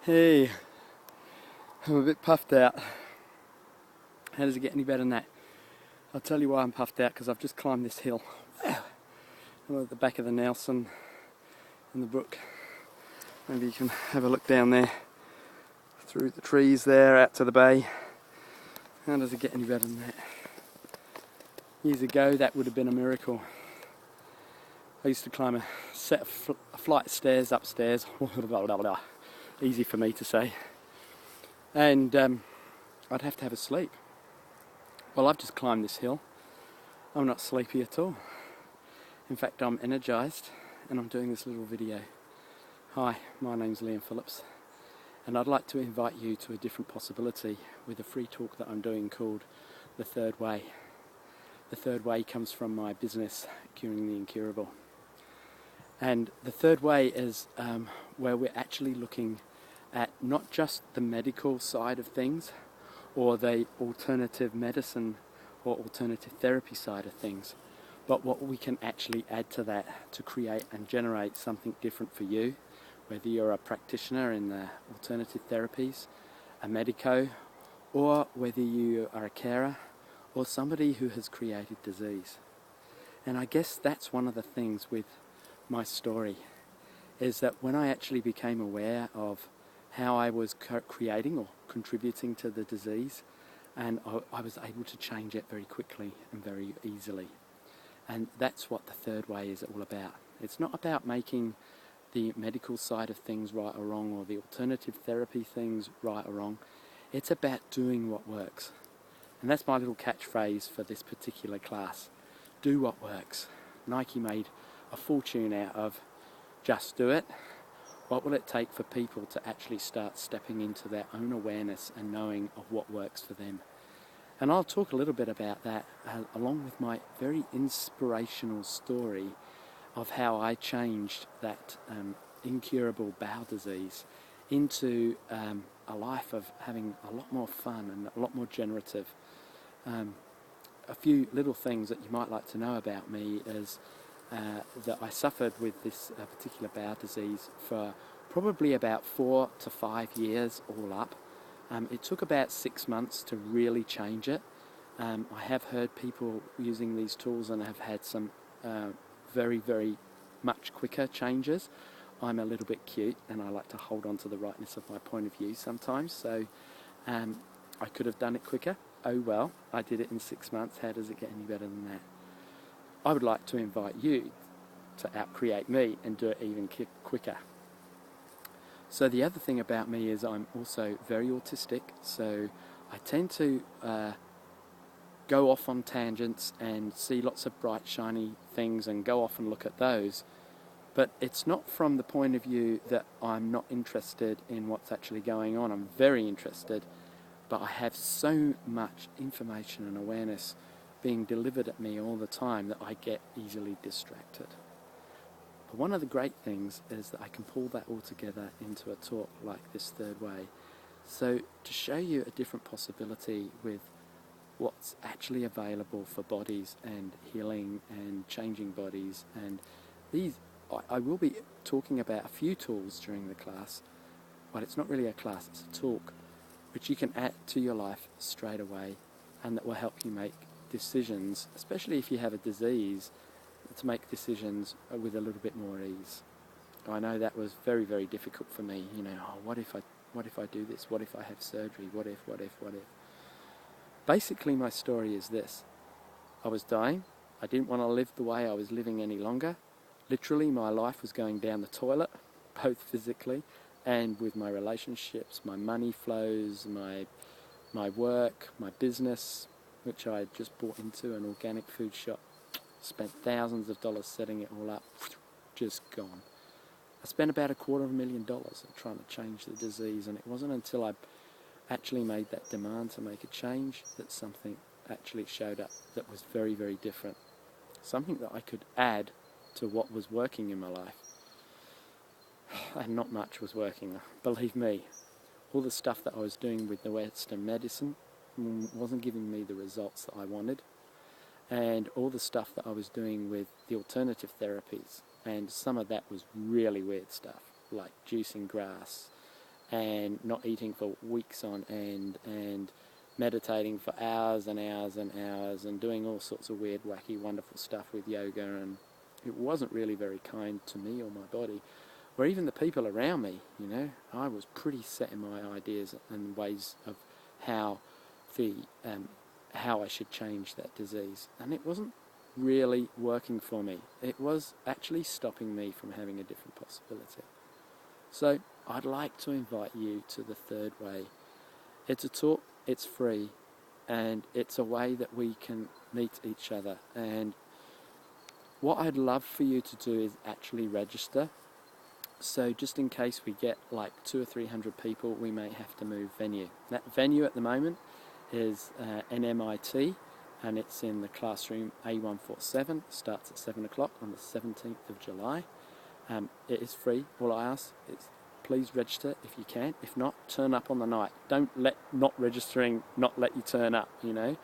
Hey, I'm a bit puffed out. How does it get any better than that? I'll tell you why I'm puffed out, because I've just climbed this hill. I'm at the back of the Nelson in the brook. Maybe you can have a look down there, through the trees there, out to the bay. How does it get any better than that? Years ago, that would have been a miracle. I used to climb a flight of stairs upstairs. Easy for me to say. And I'd have to have a sleep. Well, I've just climbed this hill. I'm not sleepy at all. In fact, I'm energised and I'm doing this little video. Hi, my name's Liam Phillips, and I'd like to invite you to a different possibility with a free talk that I'm doing called The Third Way. The Third Way comes from my business, Curing the Incurable. And the third way is where we're actually looking at not just the medical side of things or the alternative medicine or alternative therapy side of things, but what we can actually add to that to create and generate something different for you, whether you're a practitioner in the alternative therapies, a medico, or whether you are a carer or somebody who has created disease. And I guess that's one of the things with my story, is that when I actually became aware of how I was creating or contributing to the disease, and I was able to change it very quickly and very easily. And that's what the third way is all about. It's not about making the medical side of things right or wrong, or the alternative therapy things right or wrong. It's about doing what works. And that's my little catchphrase for this particular class. Do what works. Nike made a fortune out of just do it. What will it take for people to actually start stepping into their own awareness and knowing of what works for them? And I'll talk a little bit about that along with my very inspirational story of how I changed that incurable bowel disease into a life of having a lot more fun and a lot more generative. A few little things that you might like to know about me is that I suffered with this particular bowel disease for probably about 4 to 5 years all up. It took about 6 months to really change it. I have heard people using these tools and have had some very, very much quicker changes. I'm a little bit cute and I like to hold on to the rightness of my point of view sometimes, so I could have done it quicker. Oh well, I did it in 6 months. How does it get any better than that? I would like to invite you to outcreate me and do it even quicker. So the other thing about me is I'm also very autistic, so I tend to go off on tangents and see lots of bright shiny things and go off and look at those. But it's not from the point of view that I'm not interested in what's actually going on. I'm very interested, but I have so much information and awareness being delivered at me all the time that I get easily distracted. But one of the great things is that I can pull that all together into a talk like this third way. So to show you a different possibility with what's actually available for bodies and healing and changing bodies, and these, I will be talking about a few tools during the class, but it's not really a class, it's a talk which you can add to your life straight away, and that will help you make decisions, especially if you have a disease, to make decisions with a little bit more ease. I know that was very, very difficult for me. What if I do this? What if I have surgery? What if? Basically, my story is this. I was dying. I didn't want to live the way I was living any longer. Literally, my life was going down the toilet, both physically and with my relationships, my money flows, my work, my business, which I had just bought into, an organic food shop. Spent thousands of dollars setting it all up, just gone. I spent about $250,000 trying to change the disease, and it wasn't until I actually made that demand to make a change that something actually showed up that was very, very different. Something that I could add to what was working in my life. And not much was working, believe me. All the stuff that I was doing with the Western medicine wasn't giving me the results that I wanted. And all the stuff that I was doing with the alternative therapies, and some of that was really weird stuff, like juicing grass and not eating for weeks on end, and meditating for hours and hours and hours, and doing all sorts of weird, wacky, wonderful stuff with yoga, and it wasn't really very kind to me or my body, or even the people around me, you know. I was pretty set in my ideas and ways of how how I should change that disease, and it wasn't really working for me. It was actually stopping me from having a different possibility. So I'd like to invite you to the third way. It's a talk, it's free, and it's a way that we can meet each other. And what I'd love for you to do is actually register. So just in case we get like 200 or 300 people, we may have to move venue. That venue at the moment is NMIT, and it's in the classroom A147. It starts at 7 o'clock on the 17th of July. It is free. All I ask is please register if you can. If not, turn up on the night. Don't let not registering not let you turn up, you know.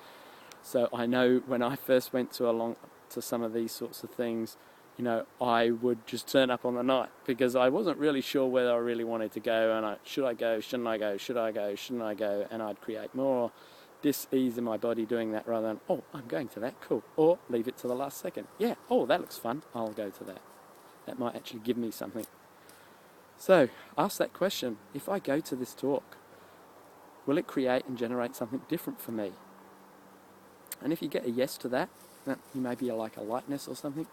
So I know when I first went to some of these sorts of things, you know, I would just turn up on the night because I wasn't really sure whether I really wanted to go, and should I go, shouldn't I go, should I go, shouldn't I go, and I'd create more dis-ease in my body doing that rather than, oh, I'm going to that, cool, or leave it to the last second. Yeah, oh, that looks fun, I'll go to that. That might actually give me something. So, ask that question. If I go to this talk, will it create and generate something different for me? And if you get a yes to that, you may be like a lightness or something,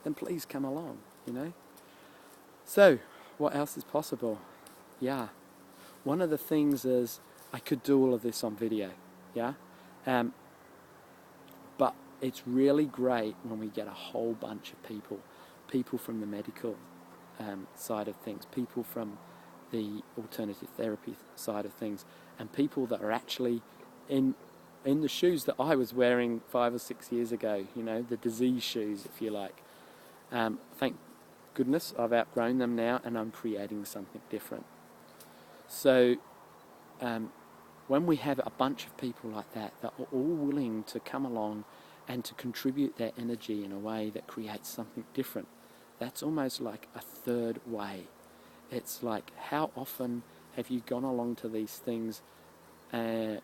then please come along, you know. So, what else is possible? Yeah. One of the things is I could do all of this on video, yeah? But it's really great when we get a whole bunch of people from the medical side of things, people from the alternative therapy side of things, and people that are actually in the shoes that I was wearing 5 or 6 years ago, you know, the disease shoes, if you like. Thank goodness I've outgrown them now, and I'm creating something different. So when we have a bunch of people like that are all willing to come along and to contribute their energy in a way that creates something different, that's almost like a third way. It's like, how often have you gone along to these things,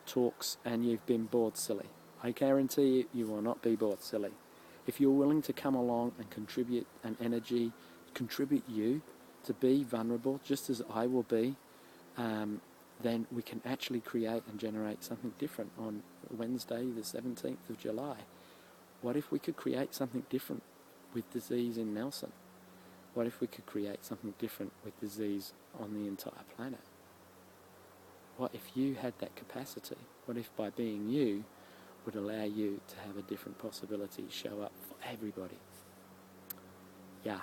talks, and you've been bored silly? I guarantee you, you will not be bored silly. If you're willing to come along and contribute an energy, contribute you to be vulnerable, just as I will be, then we can actually create and generate something different on Wednesday, the 17th of July. What if we could create something different with disease in Nelson? What if we could create something different with disease on the entire planet? What if you had that capacity? What if by being you would allow you to have a different possibility show up for everybody? Yeah,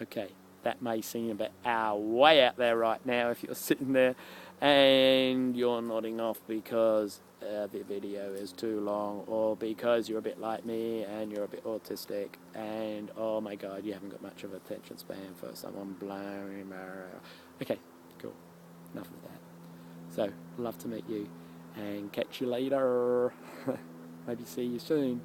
okay. That may seem a bit way out there right now if you're sitting there and you're nodding off because the video is too long, or because you're a bit like me and you're a bit autistic, and oh my god, you haven't got much of attention span for someone blowing. Okay, cool. Enough of that. So, love to meet you and catch you later. Maybe see you soon.